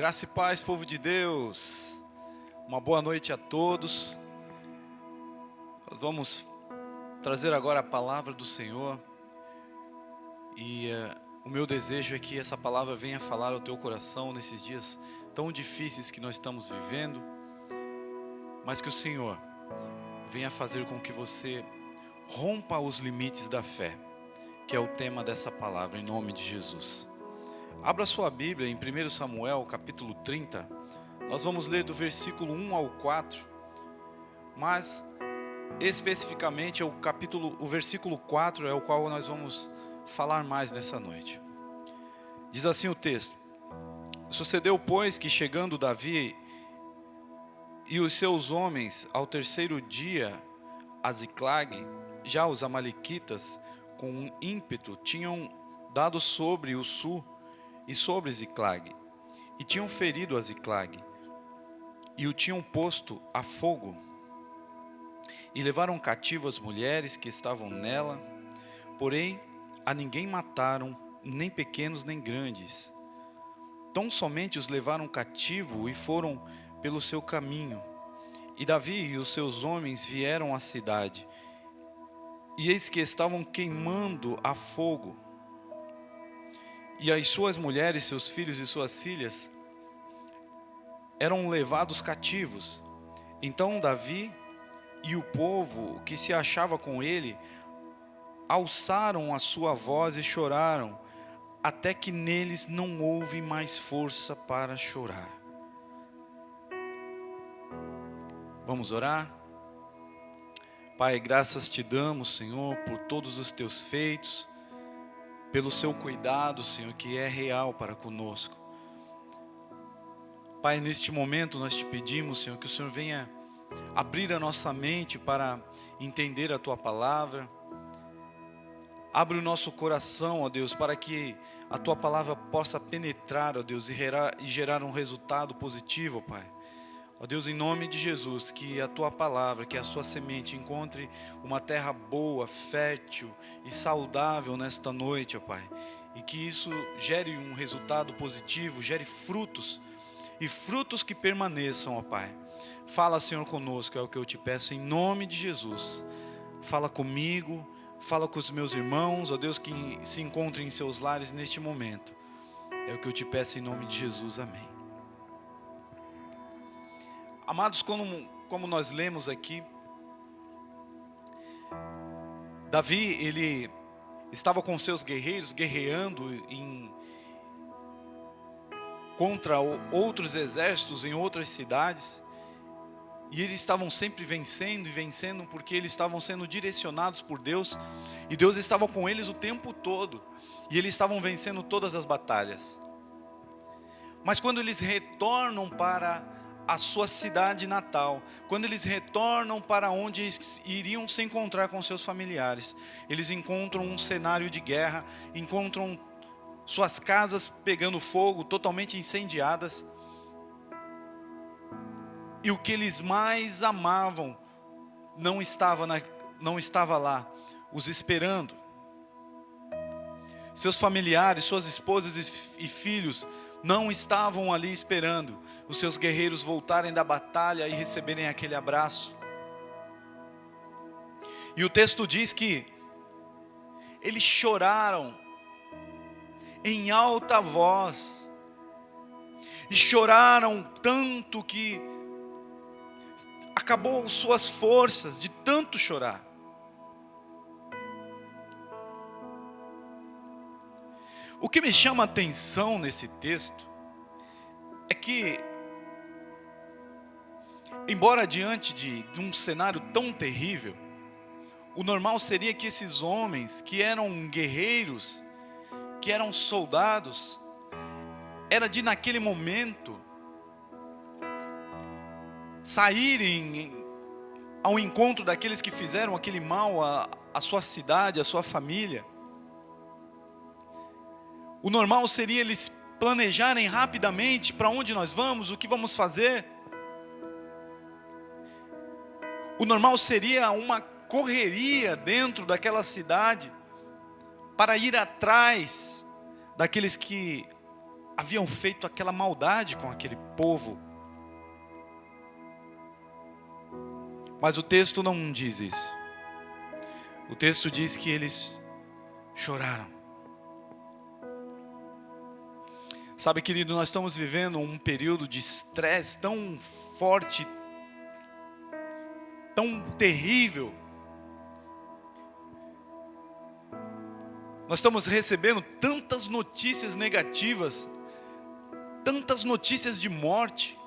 Graça e paz, povo de Deus. Uma boa noite a todos. Nós vamos trazer agora a palavra do Senhor. E o meu desejo é que essa palavra venha falar ao teu coração nesses dias tão difíceis que nós estamos vivendo. Mas que o Senhor venha fazer com que você rompa os limites da fé, que é o tema dessa palavra, em nome de Jesus. Abra sua Bíblia em 1 Samuel, capítulo 30. Nós vamos ler do versículo 1 ao 4. Mas, especificamente, o versículo 4 é o qual nós vamos falar mais nessa noite. Diz assim o texto: Sucedeu, pois, que chegando Davi e os seus homens ao terceiro dia a Ziclague, já os amalequitas, com um ímpeto, tinham dado sobre o sul e sobre Ziclague, e tinham ferido a Ziclague, e o tinham posto a fogo, e levaram cativo as mulheres que estavam nela, porém a ninguém mataram, nem pequenos nem grandes. Tão somente os levaram cativo e foram pelo seu caminho. E Davi e os seus homens vieram à cidade, e eis que estavam queimando a fogo, e as suas mulheres, seus filhos e suas filhas eram levados cativos. Então Davi e o povo que se achava com ele alçaram a sua voz e choraram, até que neles não houve mais força para chorar. Vamos orar? Pai, graças te damos, Senhor, por todos os teus feitos, pelo seu cuidado, Senhor, que é real para conosco. Pai, neste momento nós te pedimos, Senhor, que o Senhor venha abrir a nossa mente para entender a tua palavra. Abre o nosso coração, ó Deus, para que a tua palavra possa penetrar, ó Deus, e gerar um resultado positivo, ó Pai. Ó Deus, em nome de Jesus, que a tua palavra, que a sua semente encontre uma terra boa, fértil e saudável nesta noite, ó Pai. E que isso gere um resultado positivo, gere frutos, e frutos que permaneçam, ó Pai. Fala, Senhor, conosco, é o que eu te peço em nome de Jesus. Fala comigo, fala com os meus irmãos, ó Deus, que se encontrem em seus lares neste momento. É o que eu te peço em nome de Jesus, amém. Amados, como nós lemos aqui, Davi, ele estava com seus guerreiros guerreando contra outros exércitos em outras cidades, e eles estavam sempre vencendo e vencendo, porque eles estavam sendo direcionados por Deus, e Deus estava com eles o tempo todo, e eles estavam vencendo todas as batalhas. Mas quando eles retornam para a sua cidade natal, quando eles retornam para onde eles iriam se encontrar com seus familiares, eles encontram um cenário de guerra, encontram suas casas pegando fogo, totalmente incendiadas, e o que eles mais amavam não estava lá, os esperando. Seus familiares, suas esposas e filhos não estavam ali esperando os seus guerreiros voltarem da batalha e receberem aquele abraço. E o texto diz que eles choraram em alta voz, e choraram tanto que acabou suas forças de tanto chorar. O que me chama a atenção nesse texto é que, embora diante de um cenário tão terrível, o normal seria que esses homens, que eram guerreiros, que eram soldados, era de naquele momento saírem ao encontro daqueles que fizeram aquele mal à sua cidade, à sua família. O normal seria eles planejarem rapidamente para onde nós vamos, o que vamos fazer. O normal seria uma correria dentro daquela cidade para ir atrás daqueles que haviam feito aquela maldade com aquele povo. Mas o texto não diz isso. O texto diz que eles choraram. Sabe, querido, nós estamos vivendo um período de estresse tão forte, tão terrível. Nós estamos recebendo tantas notícias negativas, tantas notícias de morte.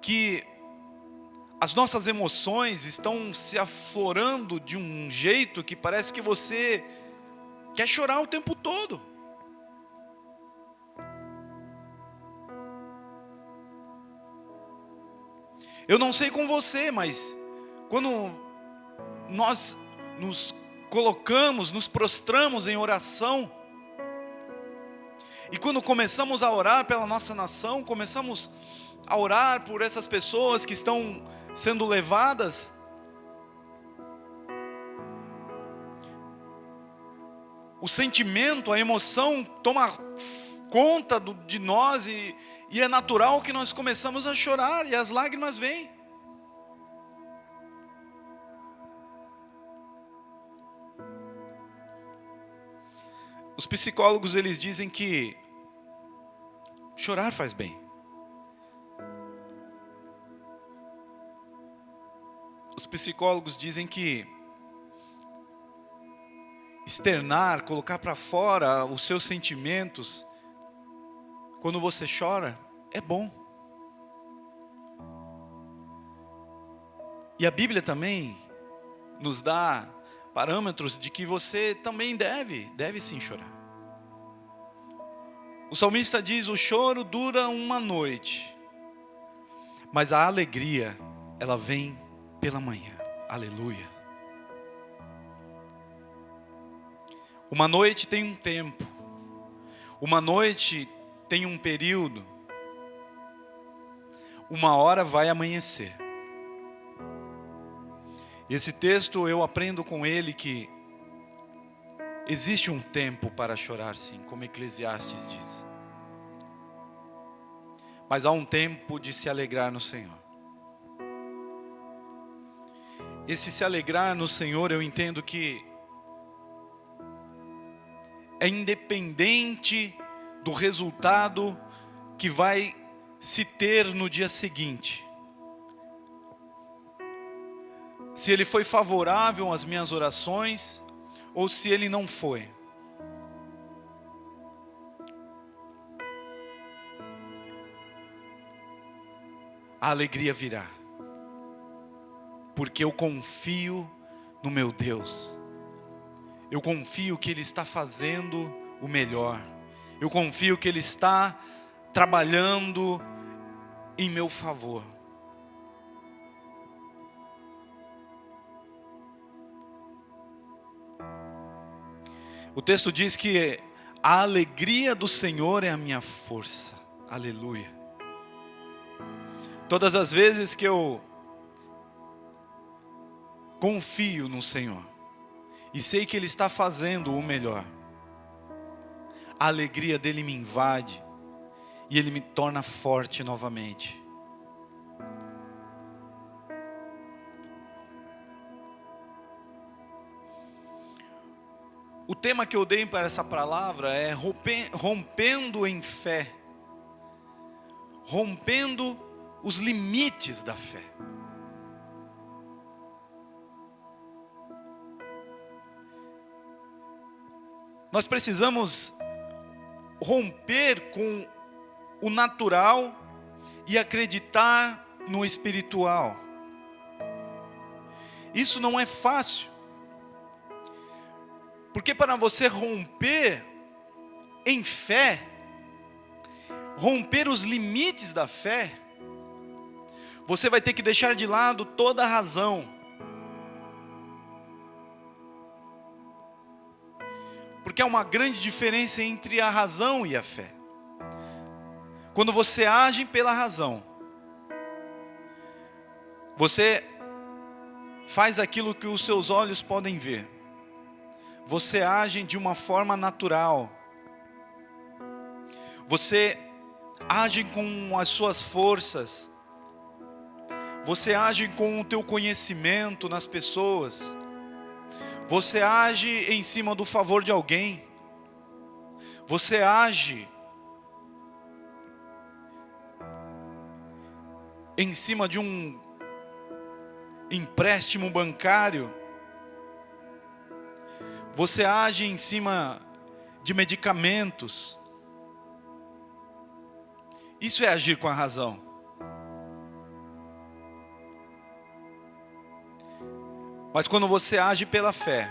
Que as nossas emoções estão se aflorando de um jeito que parece que você quer chorar o tempo todo. Eu não sei com você, mas quando nós nos colocamos, nos prostramos em oração, e quando começamos a orar pela nossa nação, começamos a orar por essas pessoas que estão sendo levadas, o sentimento, a emoção toma conta de nós e é natural que nós começamos a chorar e as lágrimas vêm. Os psicólogos, eles dizem que chorar faz bem. Os psicólogos dizem que externar, colocar para fora os seus sentimentos, quando você chora, é bom. E a Bíblia também nos dá parâmetros de que você também deve sim chorar. O salmista diz: o choro dura uma noite, mas a alegria, ela vem pela manhã. Aleluia. Uma noite tem um tempo, uma noite tem um período, uma hora vai amanhecer. Esse texto eu aprendo com ele que existe um tempo para chorar, sim, como Eclesiastes diz. Mas há um tempo de se alegrar no Senhor. Esse se alegrar no Senhor, eu entendo que é independente do resultado que vai se ter no dia seguinte. Se ele foi favorável às minhas orações, ou se ele não foi. A alegria virá, porque eu confio no meu Deus. Eu confio que Ele está fazendo o melhor. Eu confio que Ele está trabalhando em meu favor. O texto diz que a alegria do Senhor é a minha força. Aleluia. Todas as vezes que eu confio no Senhor e sei que Ele está fazendo o melhor, a alegria dEle me invade e Ele me torna forte novamente. O tema que eu dei para essa palavra é rompendo em fé. Rompendo os limites da fé. Nós precisamos romper com o natural e acreditar no espiritual. Isso não é fácil. Porque para você romper em fé, romper os limites da fé, você vai ter que deixar de lado toda a razão. Porque há uma grande diferença entre a razão e a fé. Quando você age pela razão, você faz aquilo que os seus olhos podem ver. você age de uma forma natural. Você age com as suas forças. Você age com o teu conhecimento nas pessoas. Você age em cima do favor de alguém. Você age em cima de um empréstimo bancário. Você age em cima de medicamentos. Isso é agir com a razão. Mas quando você age pela fé,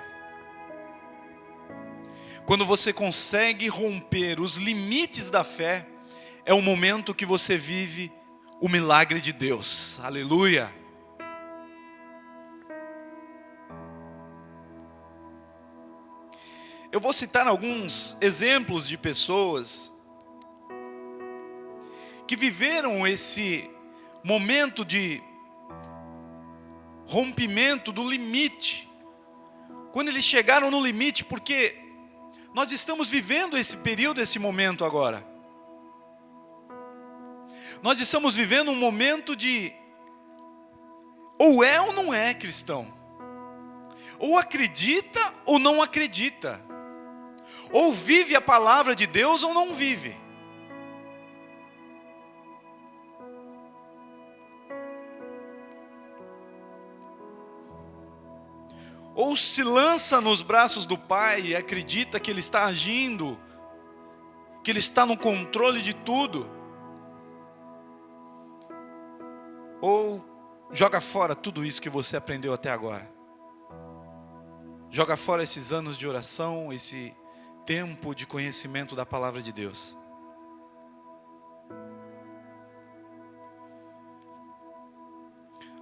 quando você consegue romper os limites da fé, é o momento que você vive o milagre de Deus. Aleluia! Eu vou citar alguns exemplos de pessoas que viveram esse momento de rompimento do limite. Quando eles chegaram no limite, porque nós estamos vivendo esse período, esse momento agora. Nós estamos vivendo um momento de ou é ou não é cristão. Ou acredita ou não acredita. Ou vive a palavra de Deus ou não vive. Ou se lança nos braços do Pai e acredita que Ele está agindo, que Ele está no controle de tudo. Ou joga fora tudo isso que você aprendeu até agora. Joga fora esses anos de oração, esse tempo de conhecimento da palavra de Deus.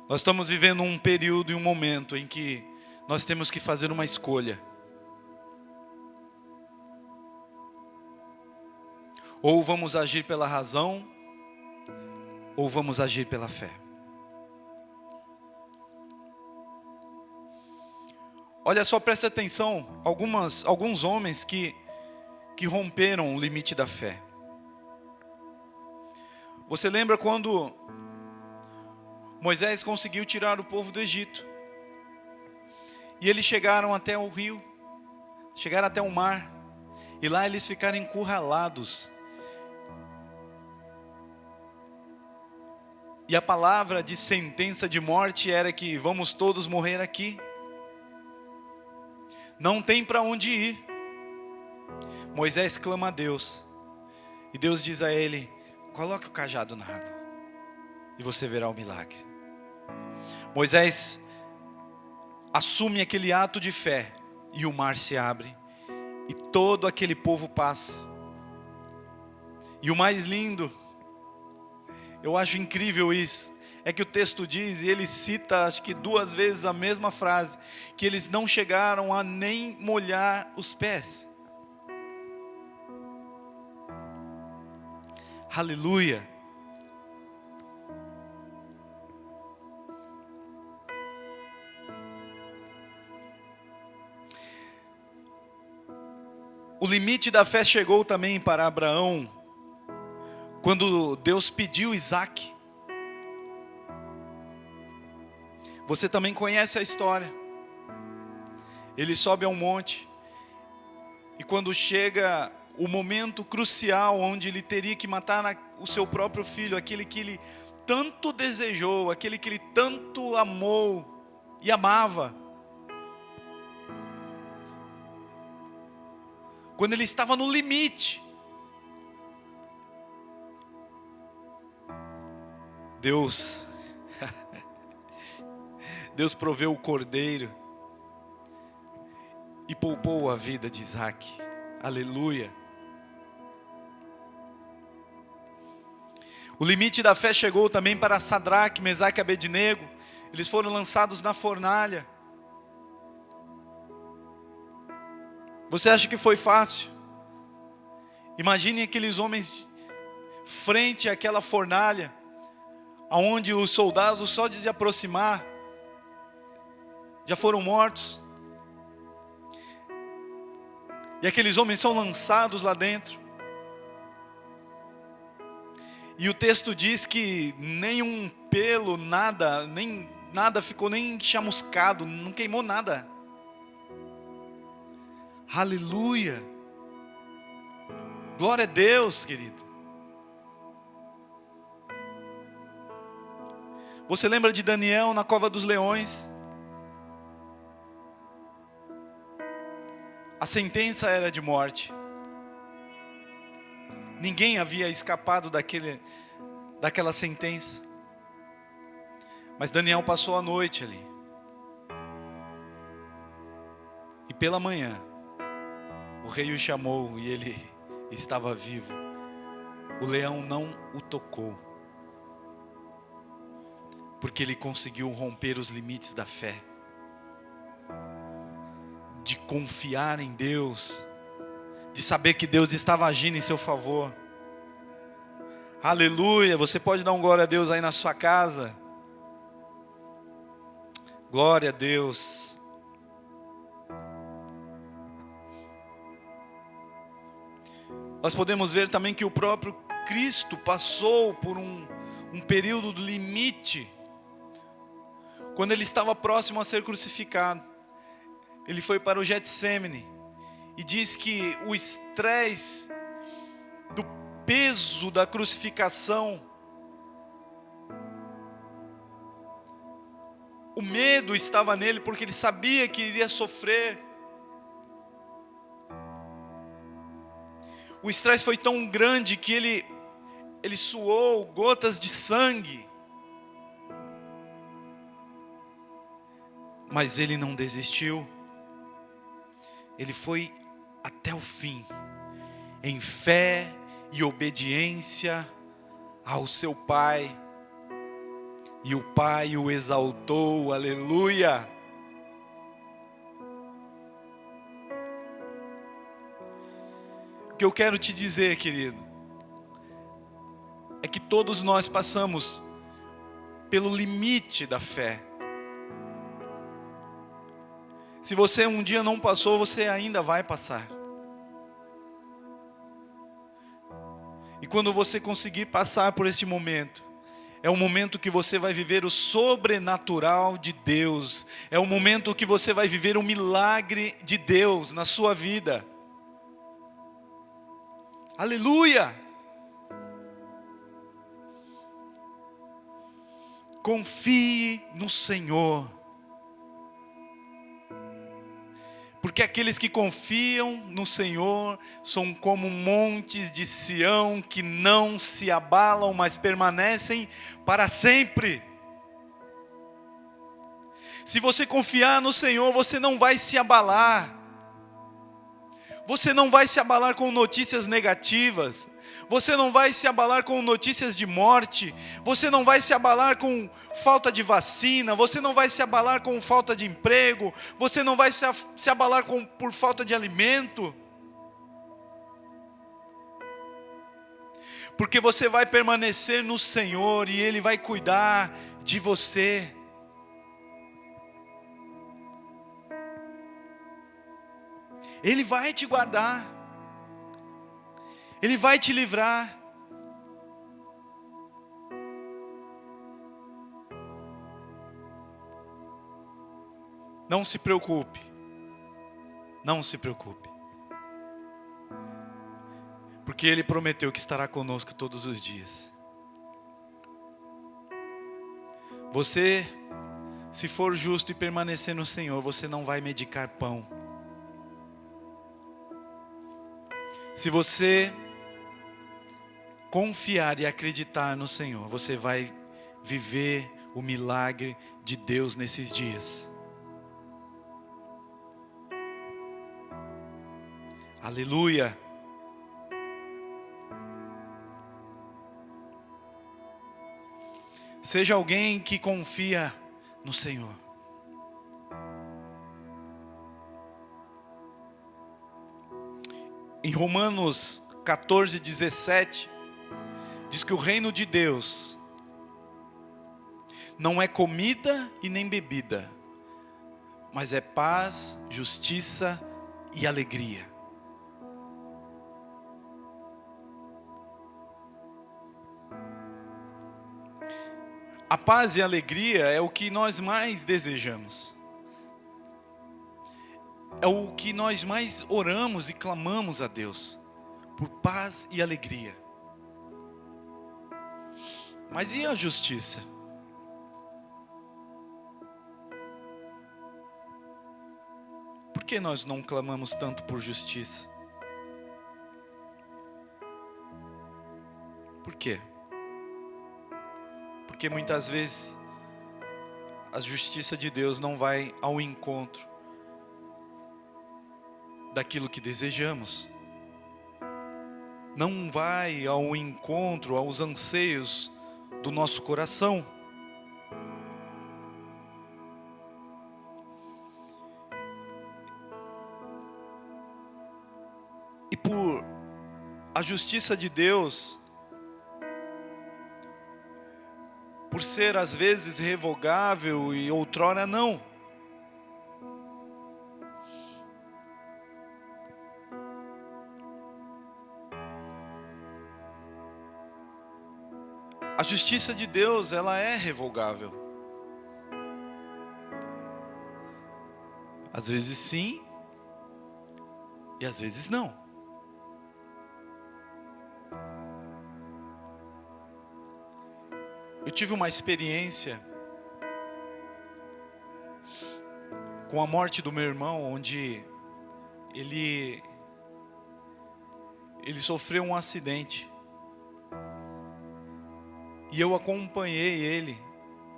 Nós estamos vivendo um período e um momento em que nós temos que fazer uma escolha. Ou vamos agir pela razão, ou vamos agir pela fé. Olha só, presta atenção, alguns homens que romperam o limite da fé. Você lembra quando Moisés conseguiu tirar o povo do Egito? E eles chegaram até o rio, chegaram até o mar, e lá eles ficaram encurralados. E a palavra de sentença de morte era que vamos todos morrer aqui. Não tem para onde ir. Moisés clama a Deus, e Deus diz a ele: coloque o cajado na água, e você verá o milagre. Moisés assume aquele ato de fé, e o mar se abre, e todo aquele povo passa. E o mais lindo, eu acho incrível isso, é que o texto diz, e ele cita acho que 2 vezes a mesma frase, que eles não chegaram a nem molhar os pés. Aleluia! O limite da fé chegou também para Abraão, quando Deus pediu Isaac. Você também conhece a história. Ele sobe a um monte, e quando chega o momento crucial, onde ele teria que matar o seu próprio filho, aquele que ele tanto desejou, aquele que ele tanto amou e amava, quando ele estava no limite, Deus proveu o cordeiro e poupou a vida de Isaac. Aleluia! O limite da fé chegou também para Sadraque, Mesaque e Abednego. Eles foram lançados na fornalha. Você acha que foi fácil? Imagine aqueles homens frente àquela fornalha, aonde os soldados só de se aproximar já foram mortos. E aqueles homens são lançados lá dentro. E o texto diz que nenhum pelo, nem nada ficou nem chamuscado, não queimou nada. Aleluia! Glória a Deus, querido. Você lembra de Daniel na cova dos leões? A sentença era de morte. Ninguém havia escapado daquela sentença. Mas Daniel passou a noite ali. E pela manhã, o rei o chamou e ele estava vivo. O leão não o tocou, porque ele conseguiu romper os limites da fé, de confiar em Deus, de saber que Deus estava agindo em seu favor. Aleluia! Você pode dar um glória a Deus aí na sua casa? Glória a Deus. Nós podemos ver também que o próprio Cristo passou por um período do limite, quando ele estava próximo a ser crucificado. Ele foi para o Getsêmani e diz que o estresse do peso da crucificação, o medo estava nele, porque ele sabia que iria sofrer. O estresse foi tão grande que ele suou gotas de sangue. Mas ele não desistiu. Ele foi até o fim, em fé e obediência ao seu Pai. E o Pai o exaltou, aleluia. O que eu quero te dizer, querido, é que todos nós passamos pelo limite da fé. Se você um dia não passou, você ainda vai passar. E quando você conseguir passar por esse momento, é o momento que você vai viver o sobrenatural de Deus. É o momento que você vai viver o milagre de Deus na sua vida. Aleluia! Confie no Senhor. Porque aqueles que confiam no Senhor são como montes de Sião que não se abalam, mas permanecem para sempre. Se você confiar no Senhor, você não vai se abalar. Você não vai se abalar com notícias negativas. Você não vai se abalar com notícias de morte. Você não vai se abalar com falta de vacina. Você não vai se abalar com falta de emprego. Você não vai se abalar por falta de alimento. Porque você vai permanecer no Senhor e Ele vai cuidar de você. Ele vai te guardar. Ele vai te livrar. Não se preocupe. Não se preocupe. Porque Ele prometeu que estará conosco todos os dias. Você, se for justo e permanecer no Senhor, você não vai medicar pão. Se você confiar e acreditar no Senhor, você vai viver o milagre de Deus nesses dias. Aleluia. Seja alguém que confia no Senhor. Em Romanos 14:17, diz que o reino de Deus não é comida e nem bebida, mas é paz, justiça e alegria. A paz e a alegria é o que nós mais desejamos. É o que nós mais oramos e clamamos a Deus, por paz e alegria. Mas e a justiça? Por que nós não clamamos tanto por justiça? Por quê? Porque muitas vezes a justiça de Deus não vai ao encontro daquilo que desejamos. Não vai ao encontro, aos anseios do nosso coração. E por a justiça de Deus, por ser às vezes revogável e outrora não, a justiça de Deus, ela é revogável. Às vezes sim, e às vezes não. Eu tive uma experiência com a morte do meu irmão, onde ele sofreu um acidente. E eu acompanhei ele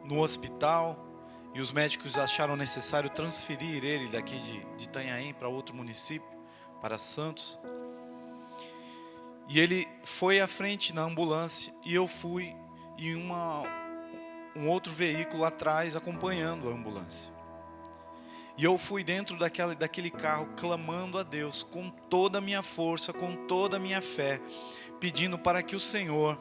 no hospital, e os médicos acharam necessário transferir ele daqui de Itanhaém para outro município, para Santos. E ele foi à frente na ambulância, e eu fui em um outro veículo atrás acompanhando a ambulância. E eu fui dentro daquele carro clamando a Deus com toda a minha força, com toda a minha fé, pedindo para que o Senhor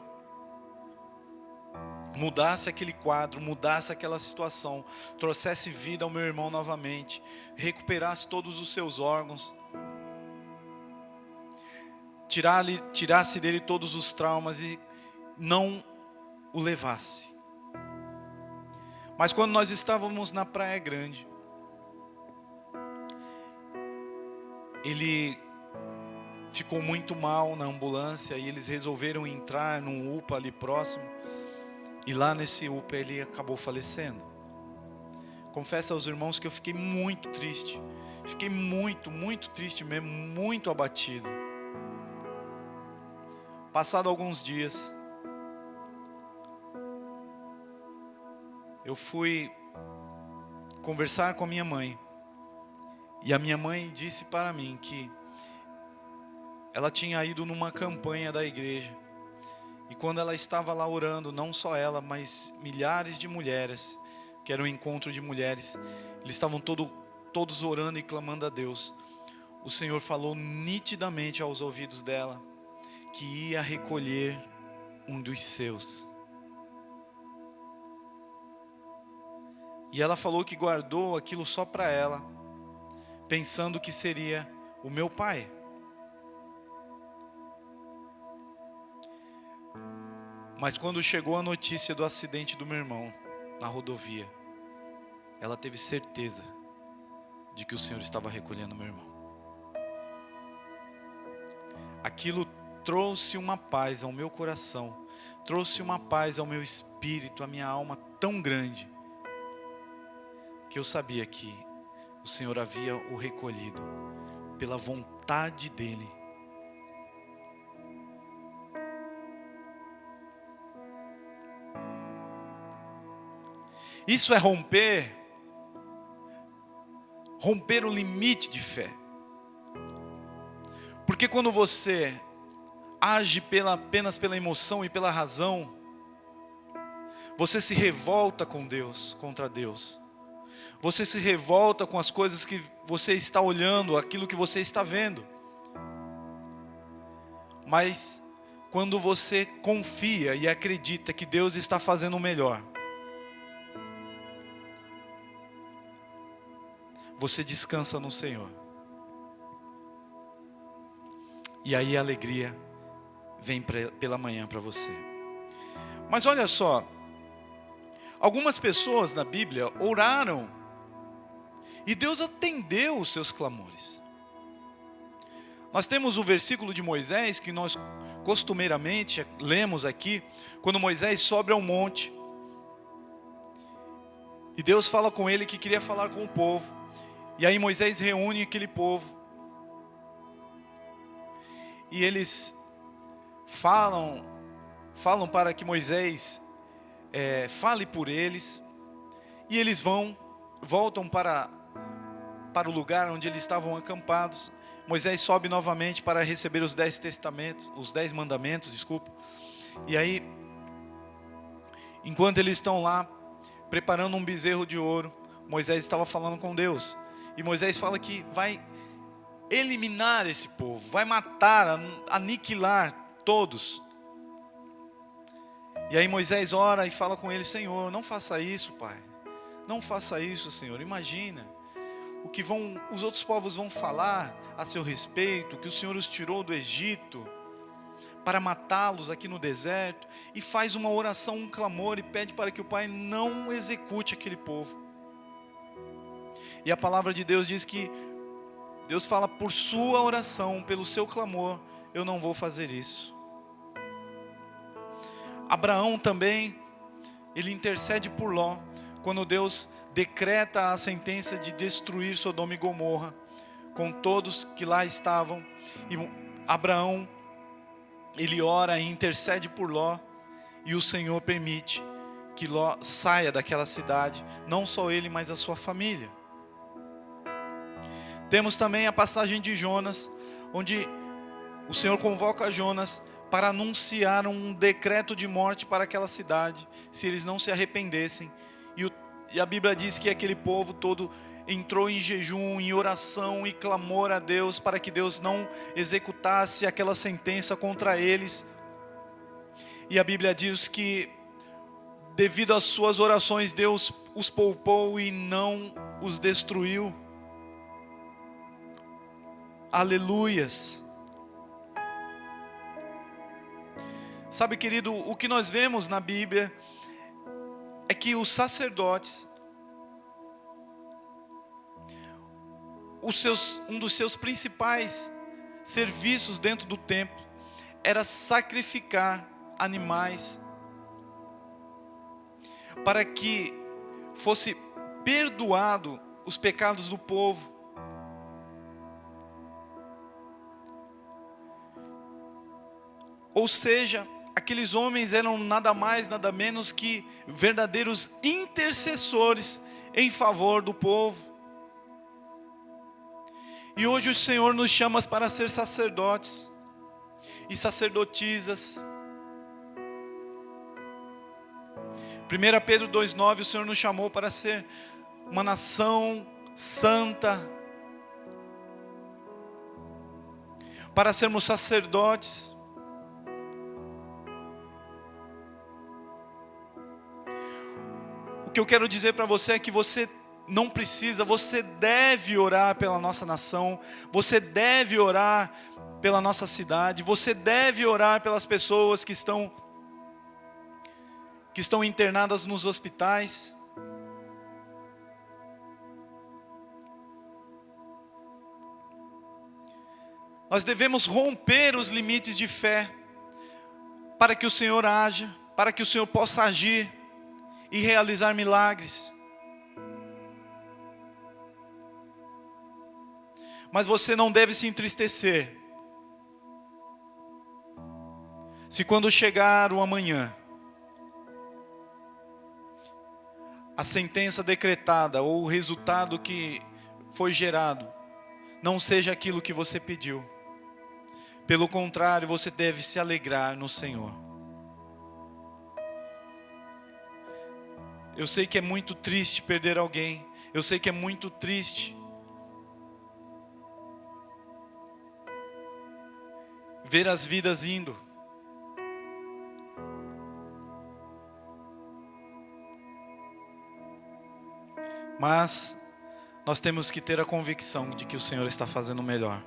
mudasse aquele quadro, mudasse aquela situação, trouxesse vida ao meu irmão novamente, recuperasse todos os seus órgãos, tirasse dele todos os traumas e não o levasse. Mas quando nós estávamos na Praia Grande, ele ficou muito mal na ambulância e eles resolveram entrar num UPA ali próximo. E lá nesse UPA ele acabou falecendo. Confesso aos irmãos que eu fiquei muito triste. Fiquei muito, muito triste mesmo, muito abatido. Passado alguns dias, eu fui conversar com a minha mãe. E a minha mãe disse para mim que ela tinha ido numa campanha da igreja. E quando ela estava lá orando, não só ela, mas milhares de mulheres, que era um encontro de mulheres, eles estavam todos orando e clamando a Deus. O Senhor falou nitidamente aos ouvidos dela, que ia recolher um dos seus. E ela falou que guardou aquilo só para ela, pensando que seria o meu pai. Mas quando chegou a notícia do acidente do meu irmão na rodovia, ela teve certeza de que o Senhor estava recolhendo meu irmão. Aquilo trouxe uma paz ao meu coração, trouxe uma paz ao meu espírito, à minha alma tão grande, que eu sabia que o Senhor havia o recolhido pela vontade dEle. Isso é romper o limite de fé. Porque quando você age apenas pela emoção e pela razão, você se revolta com Deus, contra Deus. Você se revolta com as coisas que você está olhando, aquilo que você está vendo. Mas quando você confia e acredita que Deus está fazendo o melhor, você descansa no Senhor. E aí a alegria vem pela manhã para você. Mas olha só, Algumas pessoas na Bíblia oraram e Deus atendeu os seus clamores. Nós temos o versículo de Moisés que nós costumeiramente lemos aqui, quando Moisés sobe ao monte e Deus fala com ele que queria falar com o povo. E aí Moisés reúne aquele povo e eles falam para que Moisés fale por eles, e eles voltam para o lugar onde eles estavam acampados. Moisés sobe novamente para receber os 10 mandamentos, desculpa. E aí, enquanto eles estão lá preparando um bezerro de ouro, Moisés estava falando com Deus. E Moisés fala que vai eliminar esse povo, vai matar, aniquilar todos. E aí Moisés ora e fala com ele: Senhor, não faça isso, Pai. Não faça isso, Senhor. Imagina o que os outros povos vão falar a seu respeito, que o Senhor os tirou do Egito para matá-los aqui no deserto. E faz uma oração, um clamor, e pede para que o Pai não execute aquele povo. E a palavra de Deus diz que Deus fala: por sua oração, pelo seu clamor, eu não vou fazer isso. Abraão também, ele intercede por Ló, quando Deus decreta a sentença de destruir Sodoma e Gomorra, com todos que lá estavam. E Abraão, ele ora e intercede por Ló, e o Senhor permite que Ló saia daquela cidade, não só ele, mas a sua família. Temos também a passagem de Jonas, onde o Senhor convoca Jonas para anunciar um decreto de morte para aquela cidade, se eles não se arrependessem. E a Bíblia diz que aquele povo todo entrou em jejum, em oração e clamor a Deus, para que Deus não executasse aquela sentença contra eles. E a Bíblia diz que, devido às suas orações, Deus os poupou e não os destruiu. Aleluias. Sabe, querido, o que nós vemos na Bíblia é que os sacerdotes, um dos seus principais serviços dentro do templo era sacrificar animais para que fosse perdoado os pecados do povo. Ou seja, aqueles homens eram nada mais, nada menos que verdadeiros intercessores em favor do povo. E hoje o Senhor nos chama para ser sacerdotes e sacerdotisas. 1 Pedro 2,9, o Senhor nos chamou para ser uma nação santa, para sermos sacerdotes. O que eu quero dizer para você é que você não precisa, você deve orar pela nossa nação, você deve orar pela nossa cidade, você deve orar pelas pessoas que estão internadas nos hospitais. Nós devemos romper os limites de fé, para que o Senhor haja, para que o Senhor possa agir e realizar milagres. Mas você não deve se entristecer se quando chegar o amanhã, a sentença decretada ou o resultado que foi gerado não seja aquilo que você pediu. Pelo contrário, você deve se alegrar no Senhor. Eu sei que é muito triste perder alguém. Eu sei que é muito triste ver as vidas indo. Mas nós temos que ter a convicção de que o Senhor está fazendo o melhor.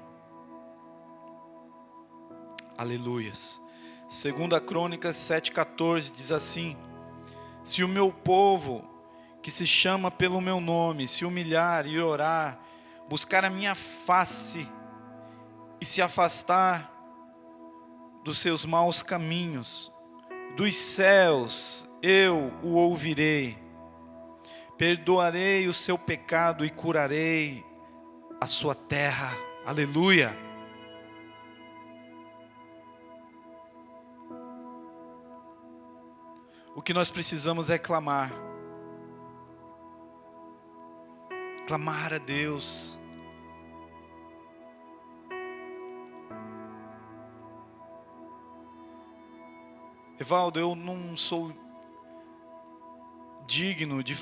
Aleluias. 2 Crônicas 7,14 diz assim: Se o meu povo, que se chama pelo meu nome, se humilhar e orar, buscar a minha face e se afastar dos seus maus caminhos, dos céus eu o ouvirei, perdoarei o seu pecado e curarei a sua terra. Aleluia. O que nós precisamos é clamar a Deus. Evaldo, eu não sou digno de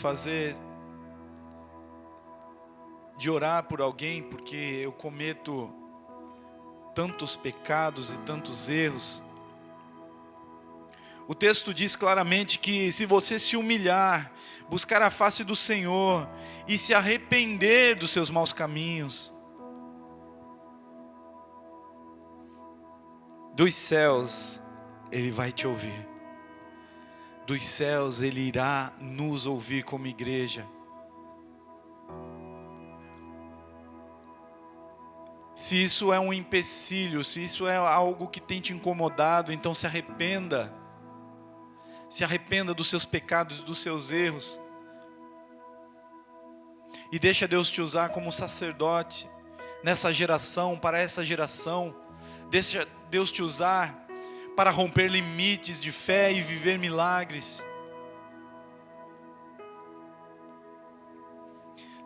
orar por alguém, porque eu cometo tantos pecados e tantos erros. O texto diz claramente que se você se humilhar, buscar a face do Senhor e se arrepender dos seus maus caminhos, dos céus Ele vai te ouvir. Dos céus Ele irá nos ouvir como igreja. Se isso é um empecilho, se isso é algo que tem te incomodado, então se arrependa. Se arrependa dos seus pecados, dos seus erros. E deixa Deus te usar como sacerdote nessa geração, para essa geração. Deixa Deus te usar para romper limites de fé e viver milagres.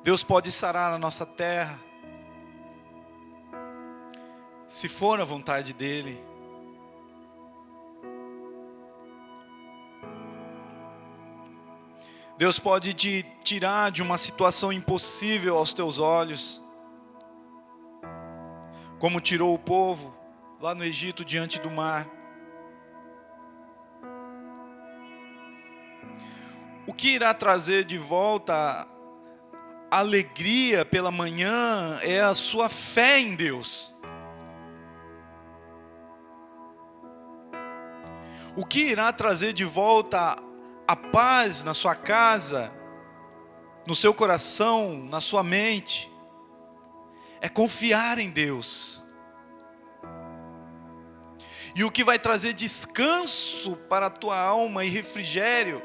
Deus pode sarar a nossa terra, se for a vontade dEle. Deus pode te tirar de uma situação impossível aos teus olhos, como tirou o povo lá no Egito diante do mar. O que irá trazer de volta a alegria pela manhã é a sua fé em Deus. O que irá trazer de volta a paz na sua casa, no seu coração, na sua mente, é confiar em Deus. E o que vai trazer descanso para a tua alma e refrigério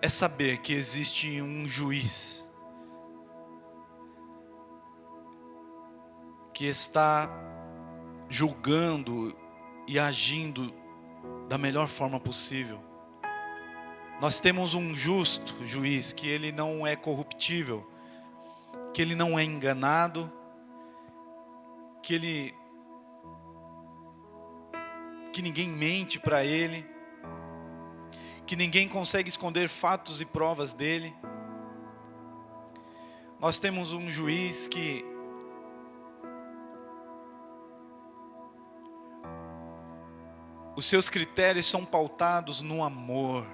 é saber que existe um juiz que está julgando e agindo da melhor forma possível. Nós temos um justo juiz, que ele não é corruptível, que ele não é enganado, que ninguém mente para ele, que ninguém consegue esconder fatos e provas dele. Nós temos um juiz que os seus critérios são pautados no amor.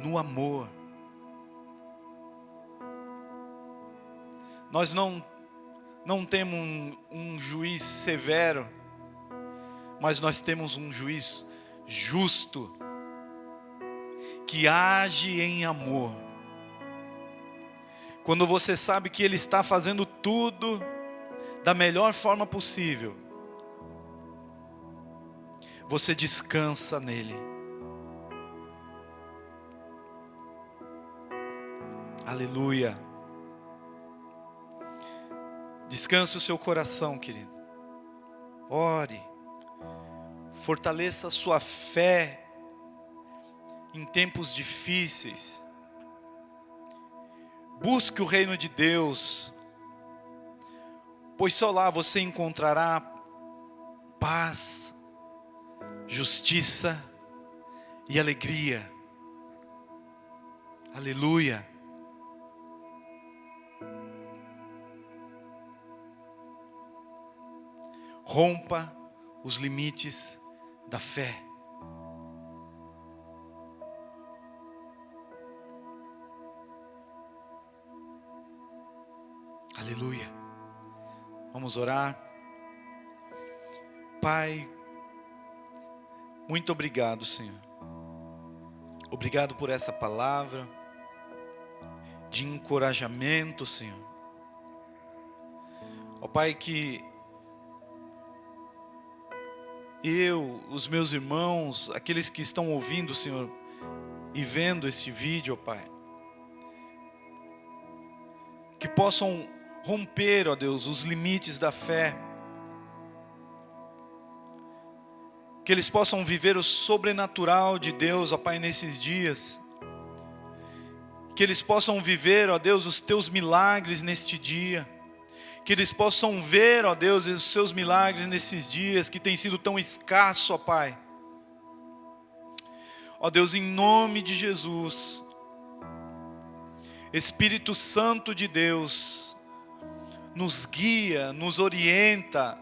No amor. Nós não temos um juiz severo, mas nós temos um juiz justo, que age em amor. Quando você sabe que Ele está fazendo tudo da melhor forma possível, você descansa nele. Aleluia. Descanse o seu coração, querido. Ore. Fortaleça a sua fé em tempos difíceis. Busque o reino de Deus, pois só lá você encontrará paz, justiça e alegria. Aleluia. Rompa os limites da fé. Aleluia. Vamos orar. Pai, Muito obrigado, Senhor. Obrigado por essa palavra de encorajamento, Senhor. Ó Pai, que eu, os meus irmãos, aqueles que estão ouvindo, Senhor, e vendo esse vídeo, ó Pai, que possam romper, ó Deus, os limites da fé, que eles possam viver o sobrenatural de Deus, ó Pai, nesses dias, que eles possam viver, ó Deus, os Teus milagres neste dia, que eles possam ver, ó Deus, os Seus milagres nesses dias, que tem sido tão escasso, ó Pai. Ó Deus, em nome de Jesus, Espírito Santo de Deus, nos guia, nos orienta,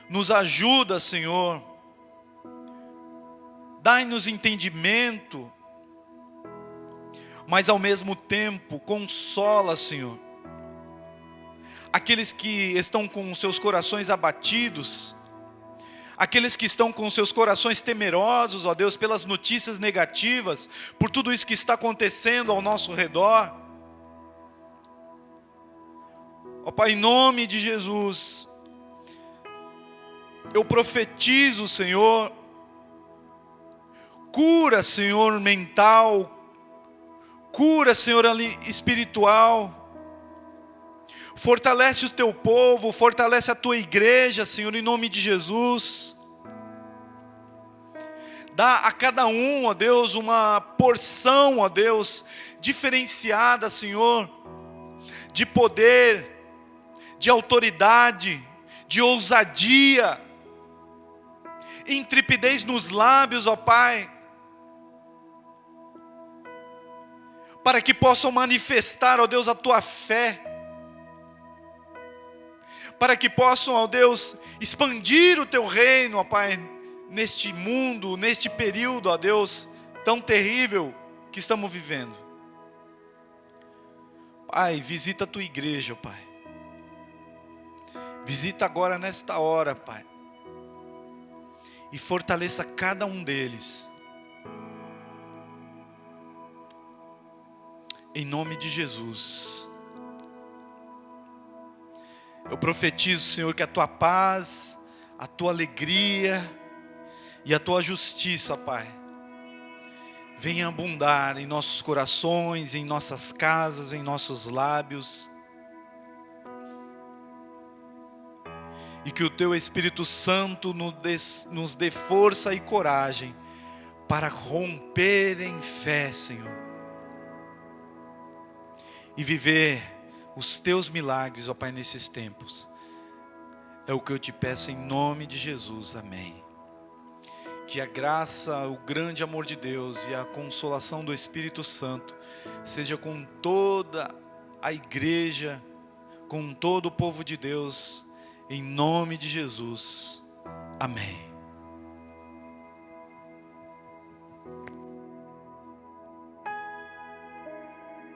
nos ajuda, Senhor, dai-nos entendimento, mas ao mesmo tempo consola, Senhor, aqueles que estão com seus corações abatidos, aqueles que estão com seus corações temerosos, ó Deus, pelas notícias negativas, por tudo isso que está acontecendo ao nosso redor. Ó Pai, em nome de Jesus, eu profetizo, Senhor, cura, Senhor, mental, cura, Senhor, espiritual, fortalece o Teu povo, fortalece a Tua igreja, Senhor, em nome de Jesus. Dá a cada um, ó Deus, uma porção, ó Deus, diferenciada, Senhor, de poder, de autoridade, de ousadia, intrepidez nos lábios, ó Pai, para que possam manifestar, ó Deus, a Tua fé, para que possam, ó Deus, expandir o Teu reino, ó Pai, neste mundo, neste período, ó Deus, tão terrível que estamos vivendo. Pai, visita a Tua igreja, Pai. Visita agora nesta hora, Pai. E fortaleça cada um deles. Em nome de Jesus. Eu profetizo, Senhor, que a Tua paz, a Tua alegria e a Tua justiça, Pai, venha abundar em nossos corações, em nossas casas, em nossos lábios. E que o Teu Espírito Santo nos dê força e coragem para romper em fé, Senhor, e viver os Teus milagres, ó Pai, nesses tempos. É o que eu Te peço em nome de Jesus, amém. Que a graça, o grande amor de Deus e a consolação do Espírito Santo seja com toda a igreja, com todo o povo de Deus, em nome de Jesus, amém.